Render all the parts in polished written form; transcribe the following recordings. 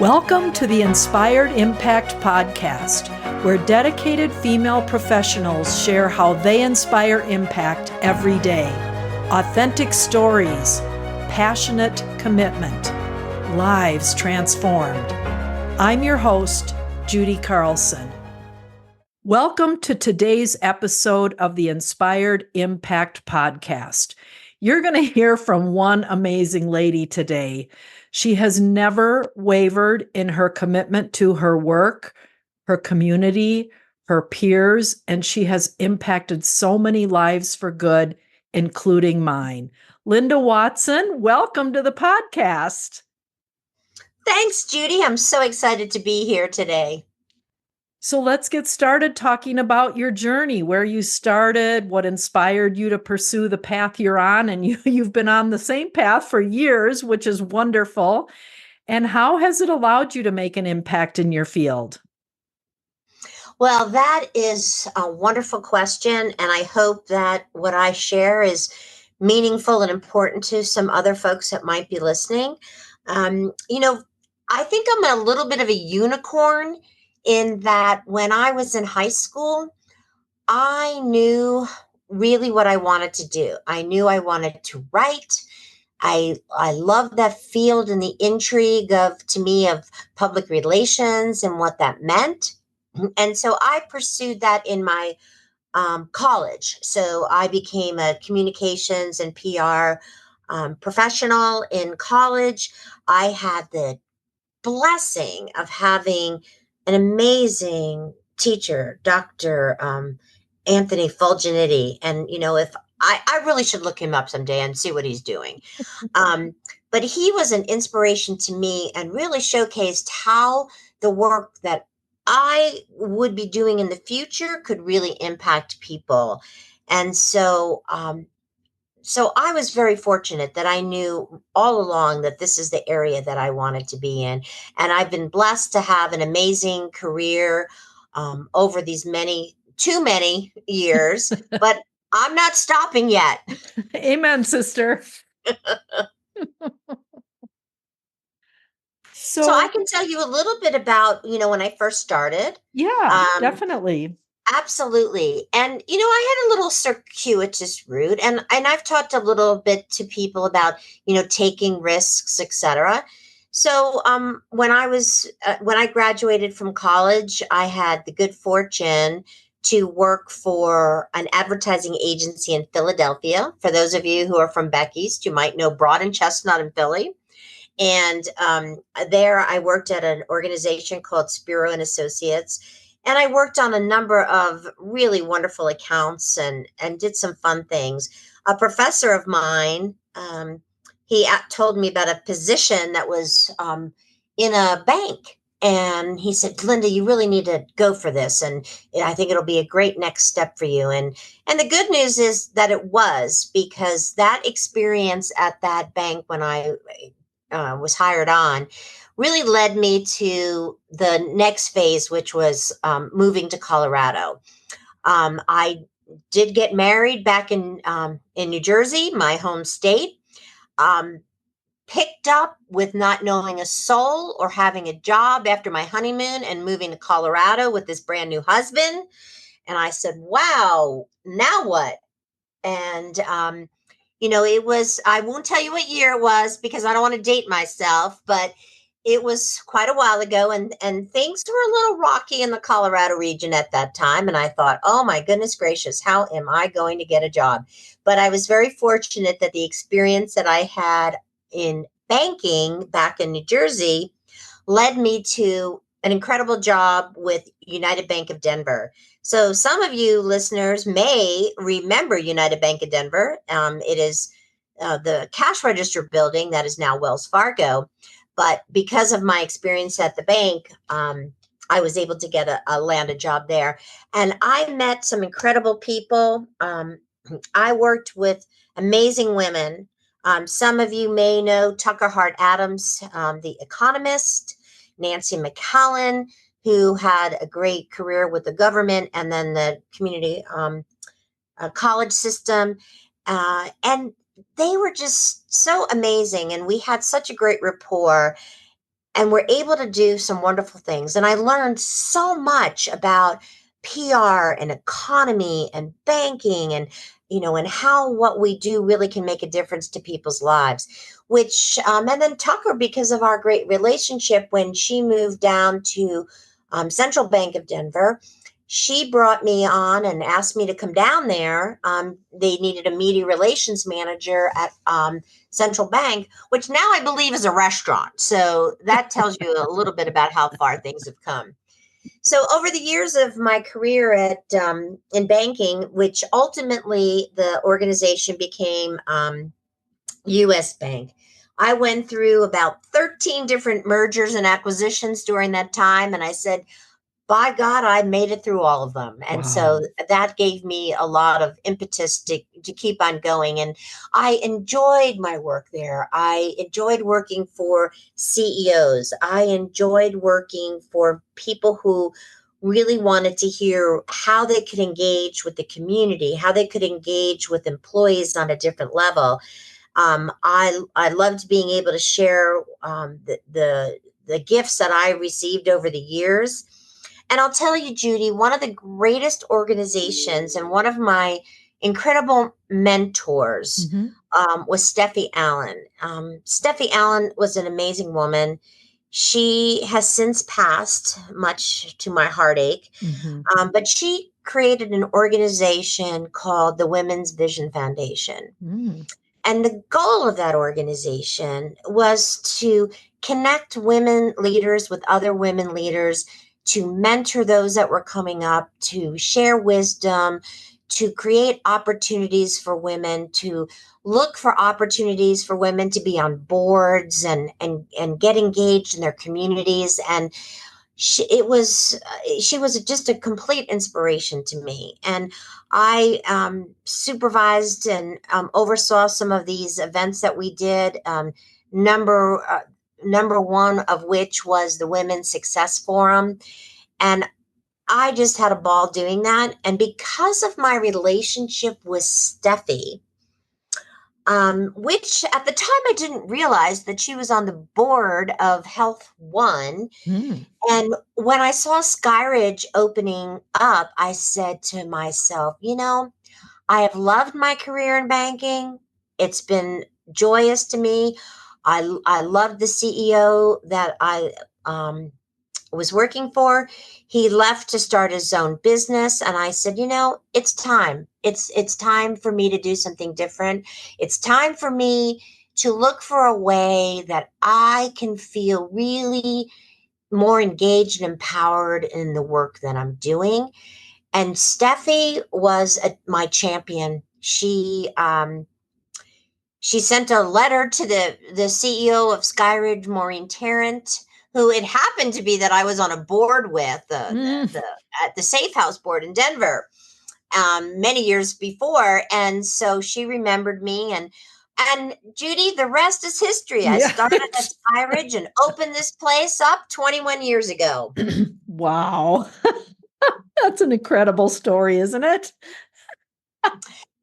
Welcome to the Inspired Impact Podcast, where dedicated female professionals share how they inspire impact every day. Authentic stories, passionate commitment, lives transformed. I'm your host, Judy Carlson. Welcome to today's episode of the Inspired Impact Podcast. You're going to hear from one amazing lady today. She has never wavered in her commitment to her work, her community, her peers, and she has impacted so many lives for good, including mine. Linda Watson, welcome to the podcast. Thanks, Judy. I'm so excited to be here today. So let's get started talking about your journey, where you started, what inspired you to pursue the path you're on. And you've been on the same path for years, which is wonderful. And how has it allowed you to make an impact in your field? Well, that is a wonderful question. And I hope that what I share is meaningful and important to some other folks that might be listening. I think I'm a little bit of a unicorn in that when I was in high school, I knew really what I wanted to do. I knew I wanted to write. I loved that field and the intrigue of public relations and what that meant. And so I pursued that in my college. So I became a communications and PR professional in college. I had the blessing of having an amazing teacher, Dr. Anthony Fulginiti. And, if I really should look him up someday and see what he's doing. But he was an inspiration to me and really showcased how the work that I would be doing in the future could really impact people. And so I was very fortunate that I knew all along that this is the area that I wanted to be in. And I've been blessed to have an amazing career over these too many years, but I'm not stopping yet. Amen, sister. So I can tell you a little bit about, when I first started. Yeah, definitely. Absolutely. And, I had a little circuitous route and I've talked a little bit to people about, taking risks, etc. So when I graduated from college, I had the good fortune to work for an advertising agency in Philadelphia. For those of you who are from back east, you might know Broad and Chestnut in Philly. And there I worked at an organization called Spiro and Associates. And I worked on a number of really wonderful accounts and did some fun things. A professor of mine, he told me about a position that was in a bank. And he said, Linda, you really need to go for this. And I think it'll be a great next step for you. And the good news is that it was, because that experience at that bank when I was hired on really led me to the next phase, which was moving to Colorado. I did get married back in New Jersey, my home state. Picked up with not knowing a soul or having a job after my honeymoon and moving to Colorado with this brand new husband. And I said, wow, now what? And, it was, I won't tell you what year it was because I don't want to date myself, but it was quite a while ago and things were a little rocky in the Colorado region at that time. And I thought, oh my goodness gracious, how am I going to get a job? But I was very fortunate that the experience that I had in banking back in New Jersey led me to an incredible job with United Bank of Denver. So some of you listeners may remember United Bank of Denver. It is the cash register building that is now Wells Fargo. But because of my experience at the bank, I was able to land a job there. And I met some incredible people. I worked with amazing women. Some of you may know Tucker Hart Adams, the economist, Nancy McCallan, who had a great career with the government and then the community college system. And they were just so amazing. And we had such a great rapport. and we're able to do some wonderful things. And I learned so much about PR and economy and banking and, and how what we do really can make a difference to people's lives. And then Tucker, because of our great relationship, when she moved down to Central Bank of Denver, she brought me on and asked me to come down there. They needed a media relations manager at Central Bank, which now I believe is a restaurant. So that tells you a little bit about how far things have come. So over the years of my career in banking, which ultimately the organization became U.S. Bank, I went through about 13 different mergers and acquisitions during that time. And I said, by God, I made it through all of them. And so that gave me a lot of impetus to keep on going. And I enjoyed my work there. I enjoyed working for CEOs. I enjoyed working for people who really wanted to hear how they could engage with the community, how they could engage with employees on a different level. I loved being able to share the gifts that I received over the years. And I'll tell you, Judy, one of the greatest organizations and one of my incredible mentors was Steffi Allen. Steffi Allen was an amazing woman. She has since passed, much to my heartache, but she created an organization called the Women's Vision Foundation. And the goal of that organization was to connect women leaders with other women leaders, to mentor those that were coming up, to share wisdom, to create opportunities for women, to look for opportunities for women to be on boards and get engaged in their communities. And she was just a complete inspiration to me. And I supervised and oversaw some of these events that we did. Number one of which was the Women's Success Forum. And I just had a ball doing that. And because of my relationship with Steffi, which at the time I didn't realize that she was on the board of HealthONE. And when I saw Sky Ridge opening up, I said to myself, I have loved my career in banking. It's been joyous to me. I love the CEO that I was working for. He left to start his own business. And I said, it's time. It's time for me to do something different. It's time for me to look for a way that I can feel really more engaged and empowered in the work that I'm doing. And Steffi was my champion. She sent a letter to the CEO of Sky Ridge, Maureen Tarrant, who it happened to be that I was on a board with at the Safe House board in Denver many years before. And so she remembered me. And Judy, the rest is history. I started at Sky Ridge and opened this place up 21 years ago. Wow. That's an incredible story, isn't it?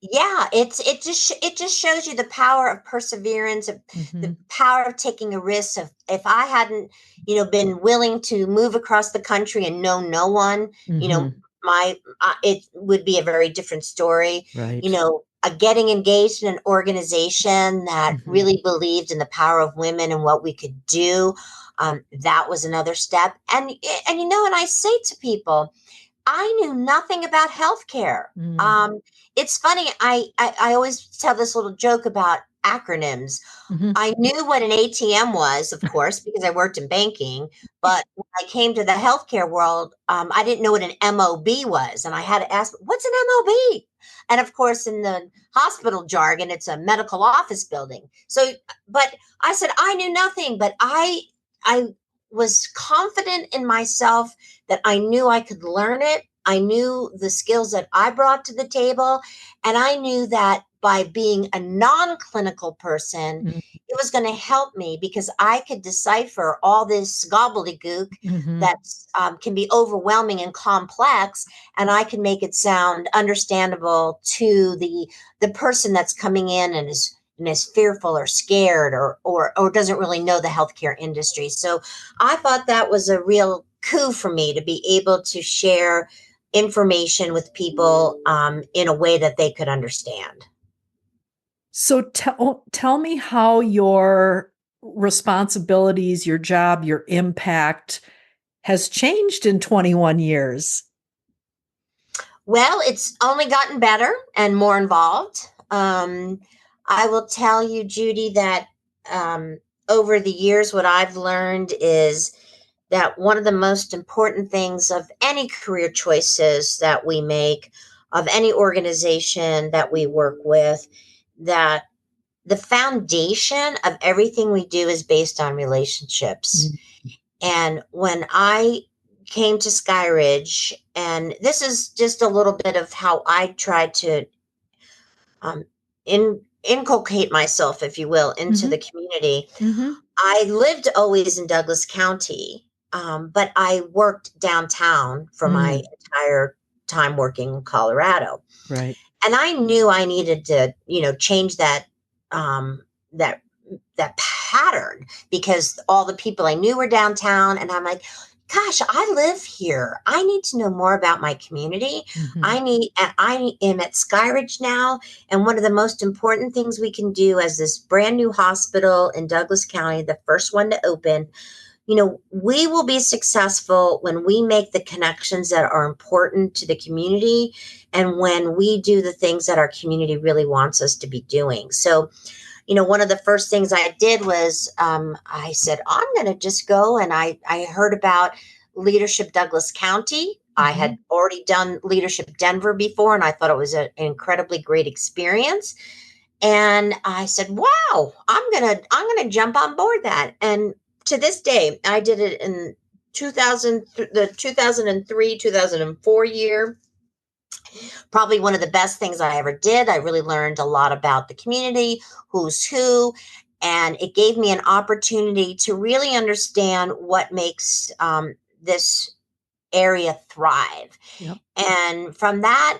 Yeah, it just shows you the power of perseverance, of the power of taking a risk. Of if I hadn't, been willing to move across the country and know no one, it would be a very different story. Right. Getting engaged in an organization that really believed in the power of women and what we could do, that was another step. And I say to people, I knew nothing about healthcare. It's funny. I always tell this little joke about acronyms. I knew what an ATM was, of course, because I worked in banking. But when I came to the healthcare world, I didn't know what an MOB was. And I had to ask, what's an MOB? And of course, in the hospital jargon, it's a medical office building. So, but I said, I knew nothing, but I was confident in myself that I knew I could learn it. I knew the skills that I brought to the table. And I knew that by being a non-clinical person, it was going to help me because I could decipher all this gobbledygook that can be overwhelming and complex. And I can make it sound understandable to the person that's coming in and is is fearful or scared or doesn't really know the healthcare industry. So I thought that was a real coup for me to be able to share information with people in a way that they could understand. So tell me how your responsibilities, your job, your impact has changed in 21 years. Well, it's only gotten better and more involved. I will tell you, Judy, that over the years, what I've learned is that one of the most important things of any career choices that we make, of any organization that we work with, that the foundation of everything we do is based on relationships. And when I came to Sky Ridge, and this is just a little bit of how I tried to um, inculcate myself, if you will, into Mm-hmm. the community. Mm-hmm. I lived always in Douglas County, but I worked downtown for my entire time working in Colorado. Right. And I knew I needed to, change um, that that pattern because all the people I knew were downtown, and I'm like, gosh, I live here. I need to know more about my community. Mm-hmm. I am at Sky Ridge now, and one of the most important things we can do as this brand new hospital in Douglas County, the first one to open, we will be successful when we make the connections that are important to the community and when we do the things that our community really wants us to be doing. So, one of the first things I did was I said, I'm going to just go. And I heard about Leadership Douglas County. I had already done Leadership Denver before, and I thought it was an incredibly great experience. And I said, wow, I'm gonna jump on board that. And to this day, I did it in 2000, the 2003, 2004 year. Probably one of the best things I ever did. I really learned a lot about the community, who's who, and it gave me an opportunity to really understand what makes this area thrive. Yep. And from that,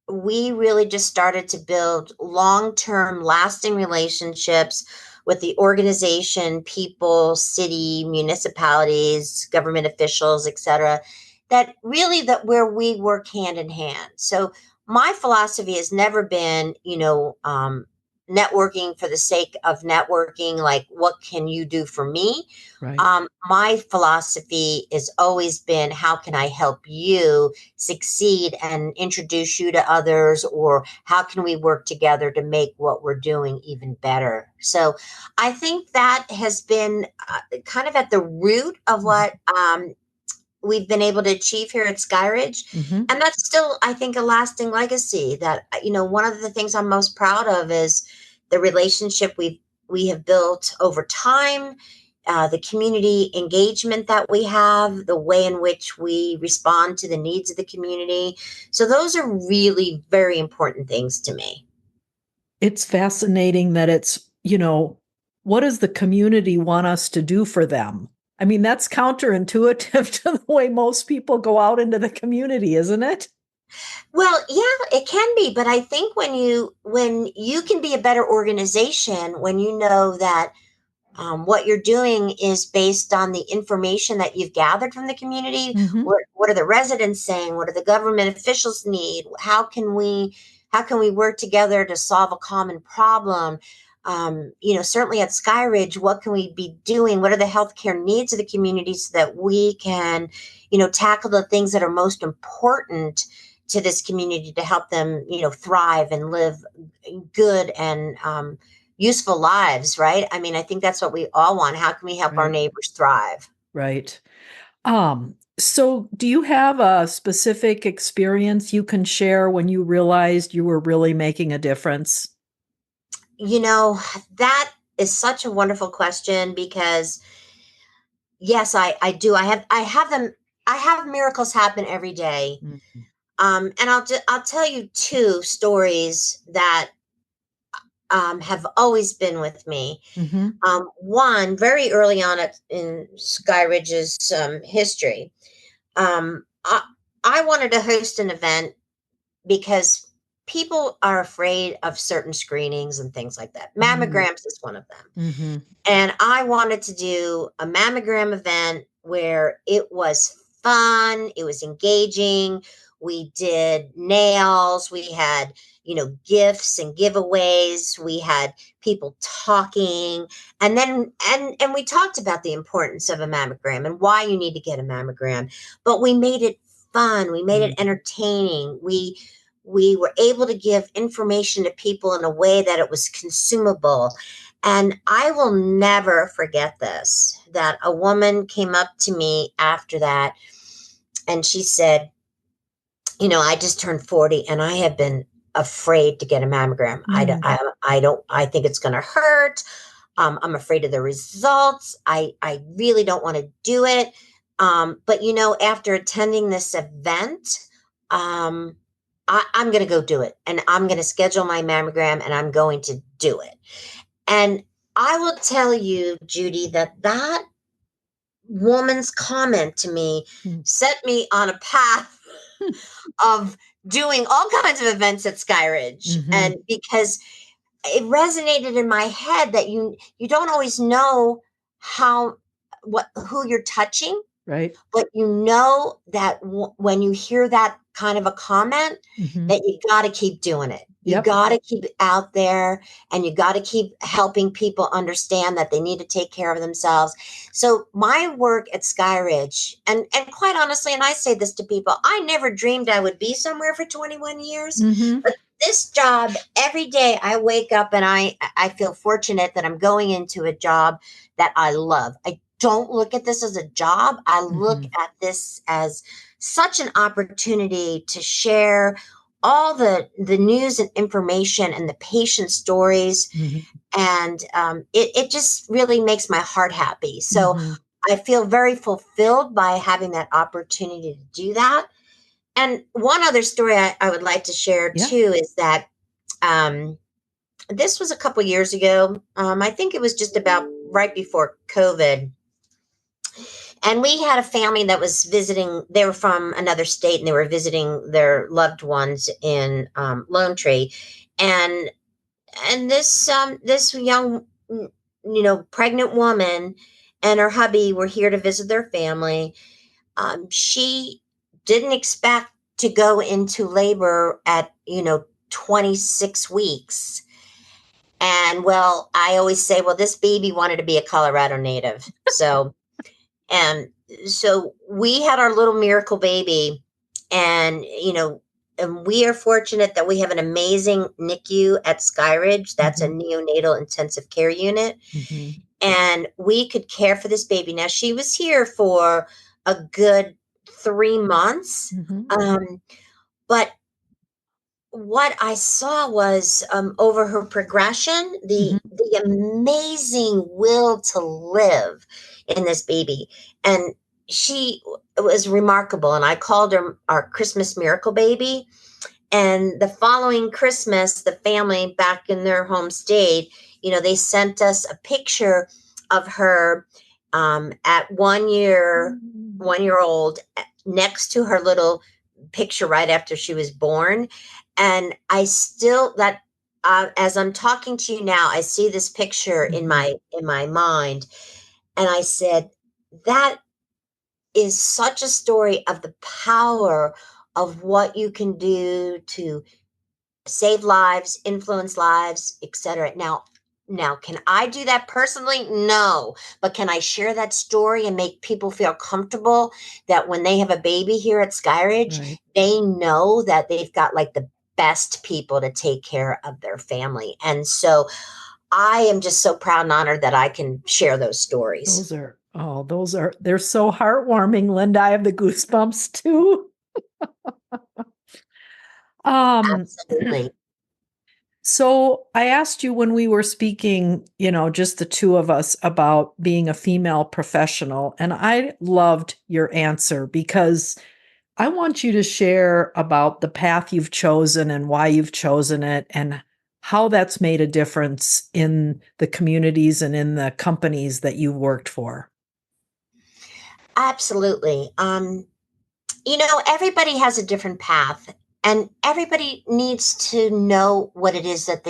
we really just started to build long-term, lasting relationships with the organization, people, city, municipalities, government officials, etc. That where we work hand in hand. So my philosophy has never been, networking for the sake of networking. Like, what can you do for me? Right. My philosophy has always been, how can I help you succeed and introduce you to others, or how can we work together to make what we're doing even better? So I think that has been kind of at the root of what we've been able to achieve here at Sky Ridge. Mm-hmm. And that's still, I think, a lasting legacy that, one of the things I'm most proud of is the relationship we have built over time, the community engagement that we have, the way in which we respond to the needs of the community. So those are really very important things to me. It's fascinating that it's, what does the community want us to do for them? I mean, that's counterintuitive to the way most people go out into the community, isn't it? Well, yeah, it can be, but I think when you can be a better organization when you know that what you're doing is based on the information that you've gathered from the community. Mm-hmm. What are the residents saying? What do the government officials need? How can we work together to solve a common problem? Certainly at Sky Ridge, what can we be doing? What are the healthcare needs of the community so that we can, tackle the things that are most important to this community to help them, thrive and live good and useful lives, right? I mean, I think that's what we all want. How can we help our Right. neighbors thrive? Right. So do you have a specific experience you can share when you realized you were really making a difference? That is such a wonderful question because yes, I do. I have them. I have miracles happen every day. Mhm. And I'll tell you two stories that have always been with me. Mhm. One, very early on in Sky Ridge's history, I wanted to host an event because people are afraid of certain screenings and things like that. Mm-hmm. Mammograms is one of them. Mm-hmm. And I wanted to do a mammogram event where it was fun, it was engaging. We did nails, we had, gifts and giveaways, we had people talking, and then and we talked about the importance of a mammogram and why you need to get a mammogram. But we made it fun, we made it entertaining. We were able to give information to people in a way that it was consumable. And I will never forget this, that a woman came up to me after that and she said, I just turned 40 and I have been afraid to get a mammogram. I think it's going to hurt. I'm afraid of the results. I really don't want to do it. But after attending this event, I'm going to go do it, and I'm going to schedule my mammogram and I'm going to do it. And I will tell you, Judy, that woman's comment to me set me on a path of doing all kinds of events at Sky Ridge. And because it resonated in my head that you don't always know who you're touching, Right. but that when you hear that kind of a comment, that you got to keep doing it. You got to keep it out there, and you got to keep helping people understand that they need to take care of themselves. So my work at Sky Ridge, and quite honestly, and I say this to people, I never dreamed I would be somewhere for 21 years. But this job, every day I wake up and I feel fortunate that I'm going into a job that I love. I don't look at this as a job. I look at this as such an opportunity to share all the news and information and the patient stories. And it just really makes my heart happy. So I feel very fulfilled by having that opportunity to do that. And one other story I would like to share too is that this was a couple years ago. I think it was just about right before COVID. And we had a family that was visiting. They were from another state, and they were visiting their loved ones in Lone Tree. And this young, pregnant woman and her hubby were here to visit their family. She didn't expect to go into labor at 26 weeks. And well, I always say, well, this baby wanted to be a Colorado native. And so we had our little miracle baby, and and we are fortunate that we have an amazing NICU at Sky Ridge. That's a neonatal intensive care unit. And we could care for this baby. Now, she was here for a good 3 months. But what I saw was over her progression, the amazing will to live in this baby. And she was remarkable. And I called her our Christmas miracle baby. And the following Christmas, the family back in their home state, they sent us a picture of her at 1 year old, next to her little picture right after she was born. And I still, as I'm talking to you now, I see this picture in my mind. And I said, that is such a story of the power of what you can do to save lives, influence lives, etc. Now, can I do that personally? No. But can I share that story and make people feel comfortable that when they have a baby here at Sky Ridge, they know that they've got like the best people to take care of their family. And so I am just so proud and honored that I can share those stories. They're so heartwarming, Linda. I have the goosebumps too. Absolutely. So I asked you when we were speaking, just the two of us, about being a female professional, and I loved your answer because I want you to share about the path you've chosen and why you've chosen it and how that's made a difference in the communities and in the companies that you worked for. Absolutely. Everybody has a different path. And everybody needs to know what it is that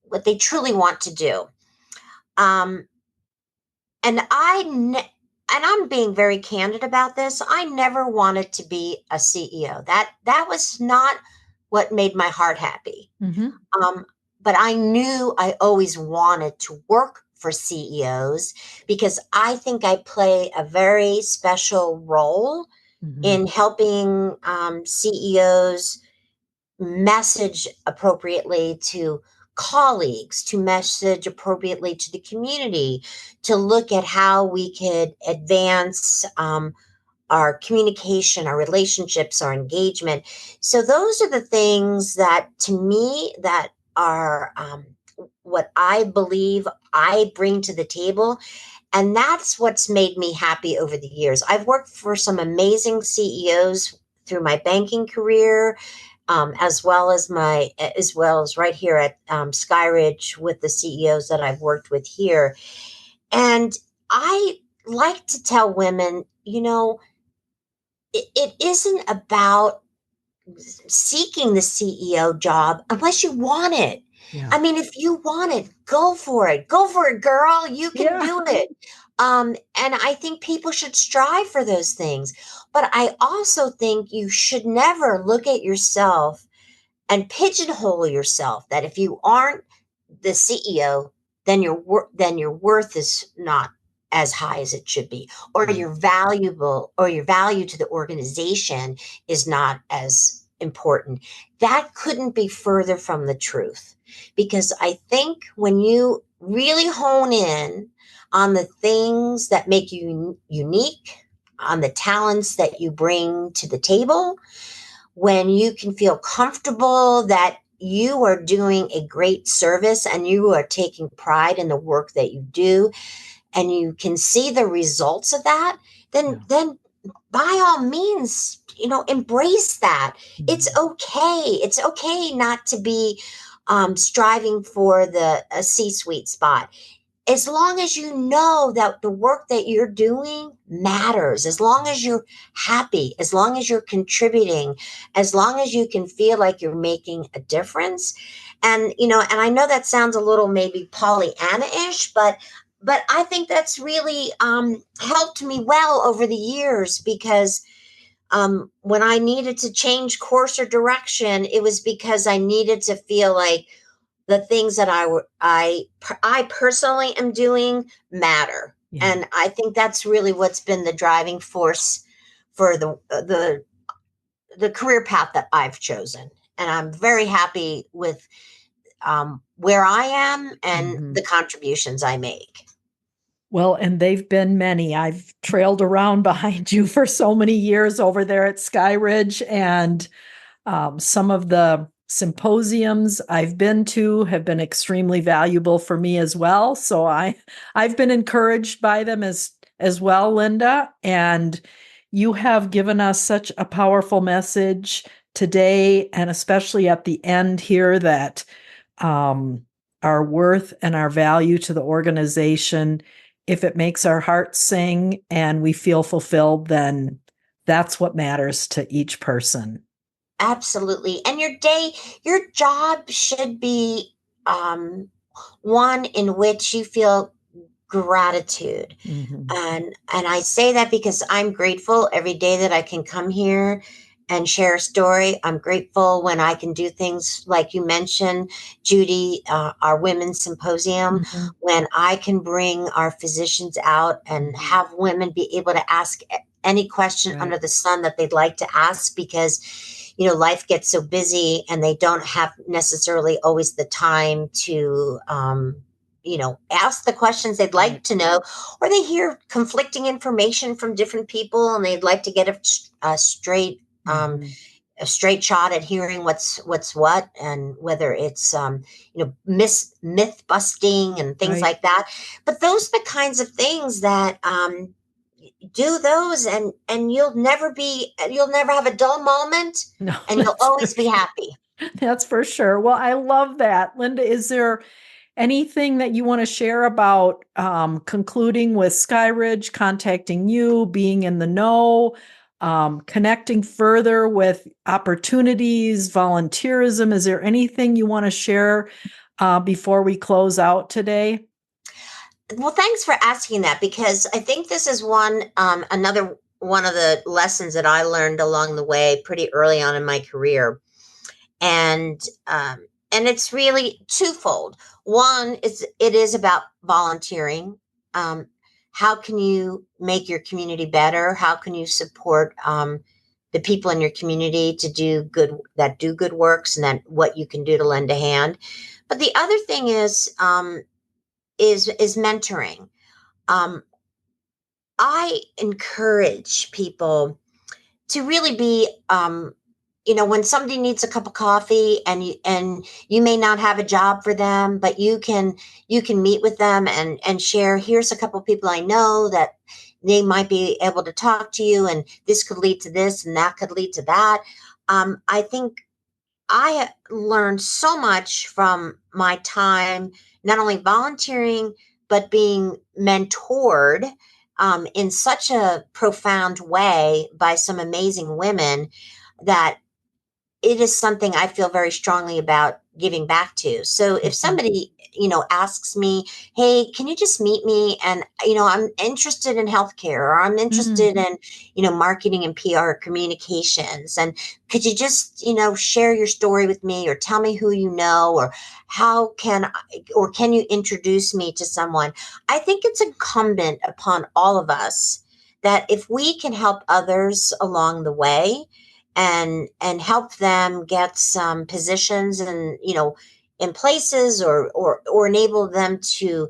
what they truly want to do. Um, and and I'm being very candid about this. I never wanted to be a CEO. That was not what made my heart happy. Mm-hmm. Um, but I knew I always wanted to work for CEOs because I think I play a very special role Mm-hmm. in helping CEOs message appropriately to colleagues, to message appropriately to the community, to look at how we could advance our communication, our relationships, our engagement. So those are the things that, to me, that are what I believe I bring to the table. And that's what's made me happy over the years. I've worked for some amazing CEOs through my banking career, as well as right here at Sky Ridge with the CEOs that I've worked with here. And I like to tell women, it isn't about seeking the CEO job unless you want it. Yeah. I mean, if you want it, go for it. Go for it, girl. You can Yeah. do it. And I think people should strive for those things. But I also think you should never look at yourself and pigeonhole yourself that if you aren't the CEO, then your worth is not as high as it should be, or Right. your value to the organization is not as important. That couldn't be further from the truth, because I think when you really hone in on the things that make you unique, on the talents that you bring to the table, when you can feel comfortable that you are doing a great service and you are taking pride in the work that you do, and you can see the results of that, Yeah. then by all means, embrace that. Mhm. It's okay not to be striving for the a C-suite spot, as long as you know that the work that you're doing matters, as long as you're happy, as long as you're contributing, as long as you can feel like you're making a difference. And I know that sounds a little maybe Pollyanna-ish, but I think that's really helped me well over the years, because when I needed to change course or direction, it was because I needed to feel like the things that I personally am doing matter. Yeah. And I think that's really what's been the driving force for the career path that I've chosen. And I'm very happy with where I am and Mhm. the contributions I make. Well, and they've been many. I've trailed around behind you for so many years over there at Sky Ridge, and some of the symposiums I've been to have been extremely valuable for me as well. So I've been encouraged by them as well, Linda. And you have given us such a powerful message today, and especially at the end here, that our worth and our value to the organization, if it makes our hearts sing and we feel fulfilled, then that's what matters to each person. Absolutely. And your job should be um, one in which you feel gratitude. Mhm. And I say that because I'm grateful every day that I can come here and share a story. I'm grateful when I can do things like you mentioned, Judy, our women's symposium, Mhm. when I can bring our physicians out and Mhm. have women be able to ask any question Right. under the sun that they'd like to ask, because life gets so busy and they don't have necessarily always the time to ask the questions they'd like Right. to know, or they hear conflicting information from different people and they'd like to get a straight Mhm. a straight shot at hearing what's what, and whether it's myth busting and things Right. like that. But those are the kinds of things that do those, and you'll never have a dull moment, No, and you'll that's for always be sure. happy. That's for sure. Well, I love that. Linda, is there anything that you want to share about concluding with Sky Ridge, contacting you, being in the know? connecting further with opportunities, volunteerism. Is there anything you want to share before we close out today? Well, thanks for asking that, because I think this is another one of the lessons that I learned along the way pretty early on in my career. And it's really twofold. One is it is about volunteering. How can you make your community better? How can you support the people in your community to do good works, and then what you can do to lend a hand? But the other thing is mentoring. Um, I encourage people to really be, when somebody needs a cup of coffee, and you may not have a job for them, but you can meet with them and share. Here's a couple of people I know that they might be able to talk to you, and this could lead to this, and that could lead to that. I think I learned so much from my time, not only volunteering, but being mentored in such a profound way by some amazing women, that it is something I feel very strongly about giving back to. So if somebody, asks me, hey, can you just meet me? And, I'm interested in healthcare, or I'm interested in, marketing and PR communications. And could you just, share your story with me, or tell me who you know, or can you introduce me to someone? I think it's incumbent upon all of us that if we can help others along the way, and help them get some positions and in places, or enable them to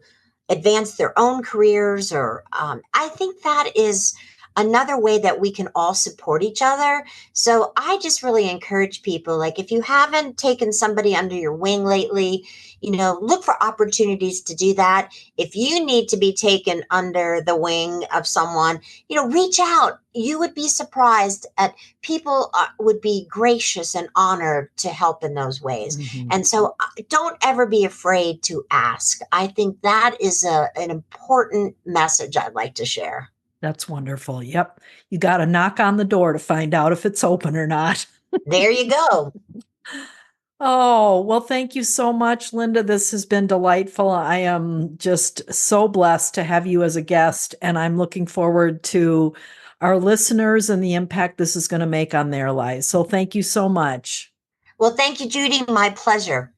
advance their own careers, or I think that is another way that we can all support each other. So I just really encourage people, like, if you haven't taken somebody under your wing lately, look for opportunities to do that. If you need to be taken under the wing of someone, reach out. You would be surprised at people would be gracious and honored to help in those ways. And so don't ever be afraid to ask. I think that is an important message I'd like to share. That's wonderful. Yep. You got to knock on the door to find out if it's open or not. There you go. Oh, well, thank you so much, Linda. This has been delightful. I am just so blessed to have you as a guest, and I'm looking forward to our listeners and the impact this is going to make on their lives. So thank you so much. Well, thank you, Judy. My pleasure.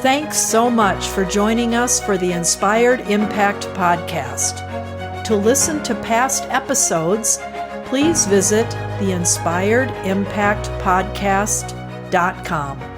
Thanks so much for joining us for the Inspired Impact podcast. To listen to past episodes, please visit theinspiredImpactPodcast.com.